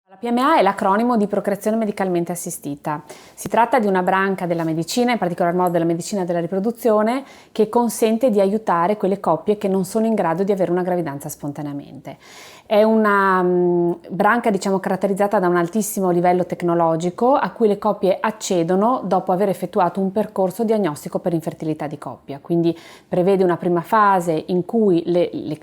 La PMA è l'acronimo di procreazione medicalmente assistita. Si tratta di una branca della medicina, in particolar modo della medicina della riproduzione, che consente di aiutare quelle coppie che non sono in grado di avere una gravidanza spontaneamente. È una branca, caratterizzata da un altissimo livello tecnologico a cui le coppie accedono dopo aver effettuato un percorso diagnostico per infertilità di coppia. Quindi prevede una prima fase in cui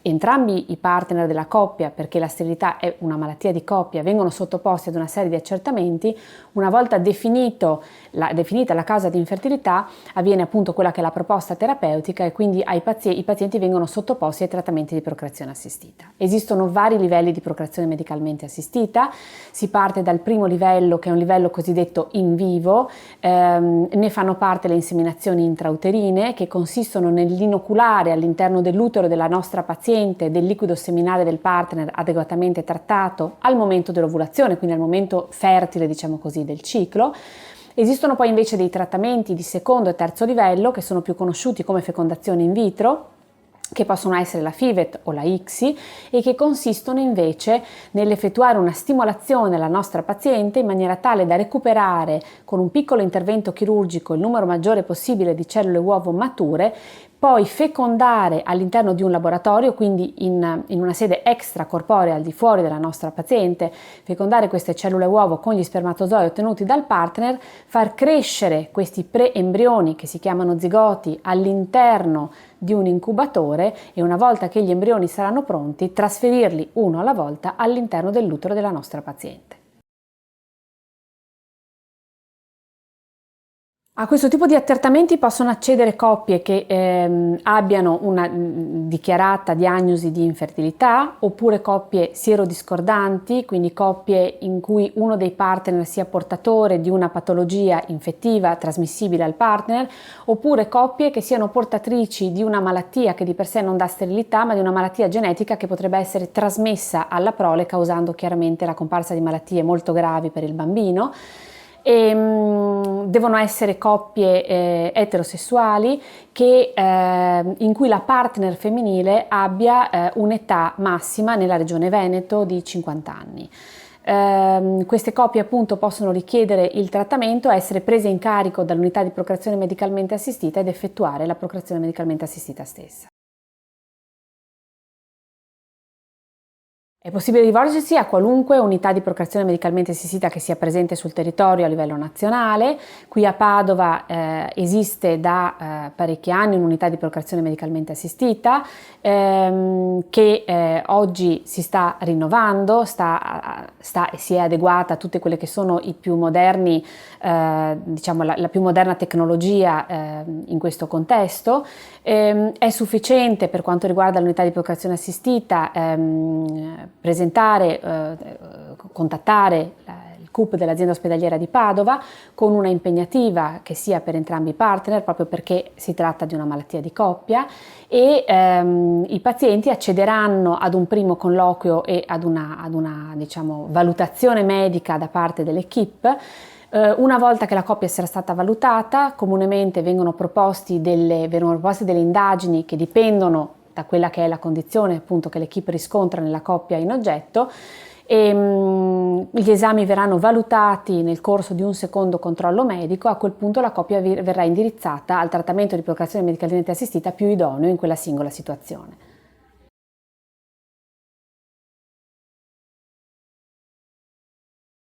entrambi i partner della coppia, perché la sterilità è una malattia di coppia, vengono sottoposti ad una serie di accertamenti. Una volta definita la causa di infertilità, avviene appunto quella che è la proposta terapeutica e quindi i pazienti vengono sottoposti ai trattamenti di procreazione assistita. Esistono vari livelli di procreazione medicalmente assistita. Si parte dal primo livello, che è un livello cosiddetto in vivo. Ne fanno parte le inseminazioni intrauterine, che consistono nell'inoculare all'interno dell'utero della nostra paziente del liquido seminale del partner adeguatamente trattato al momento dell'ovulazione, quindi al momento fertile, del ciclo. Esistono poi invece dei trattamenti di secondo e terzo livello, che sono più conosciuti come fecondazione in vitro, che possono essere la FIVET o la ICSI, e che consistono invece nell'effettuare una stimolazione alla nostra paziente in maniera tale da recuperare con un piccolo intervento chirurgico il numero maggiore possibile di cellule uovo mature, poi fecondare all'interno di un laboratorio, quindi in una sede extracorporea al di fuori della nostra paziente, fecondare queste cellule uovo con gli spermatozoi ottenuti dal partner, far crescere questi preembrioni che si chiamano zigoti all'interno di un incubatore e una volta che gli embrioni saranno pronti, trasferirli uno alla volta all'interno dell'utero della nostra paziente. A questo tipo di accertamenti possono accedere coppie che abbiano una dichiarata diagnosi di infertilità, oppure coppie sierodiscordanti, quindi coppie in cui uno dei partner sia portatore di una patologia infettiva trasmissibile al partner, oppure coppie che siano portatrici di una malattia che di per sé non dà sterilità, ma di una malattia genetica che potrebbe essere trasmessa alla prole, causando chiaramente la comparsa di malattie molto gravi per il bambino. E devono essere coppie eterosessuali in cui la partner femminile abbia un'età massima nella regione Veneto di 50 anni. Queste coppie appunto possono richiedere il trattamento, essere prese in carico dall'unità di procreazione medicalmente assistita ed effettuare la procreazione medicalmente assistita stessa. È possibile rivolgersi a qualunque unità di procreazione medicalmente assistita che sia presente sul territorio a livello nazionale. Qui a Padova esiste da parecchi anni un'unità di procreazione medicalmente assistita che oggi si sta rinnovando, e si è adeguata a tutte quelle che sono i più moderni, la più moderna tecnologia in questo contesto. È sufficiente per quanto riguarda l'unità di procreazione assistita contattare il CUP dell'azienda ospedaliera di Padova con una impegnativa che sia per entrambi i partner, proprio perché si tratta di una malattia di coppia, e i pazienti accederanno ad un primo colloquio e ad una valutazione medica da parte dell'equipe. Una volta che la coppia sarà stata valutata, comunemente vengono proposte delle indagini che dipendono da quella che è la condizione appunto che l'equipe riscontra nella coppia in oggetto, e gli esami verranno valutati nel corso di un secondo controllo medico. A quel punto la coppia verrà indirizzata al trattamento di procreazione medicalmente assistita più idoneo in quella singola situazione.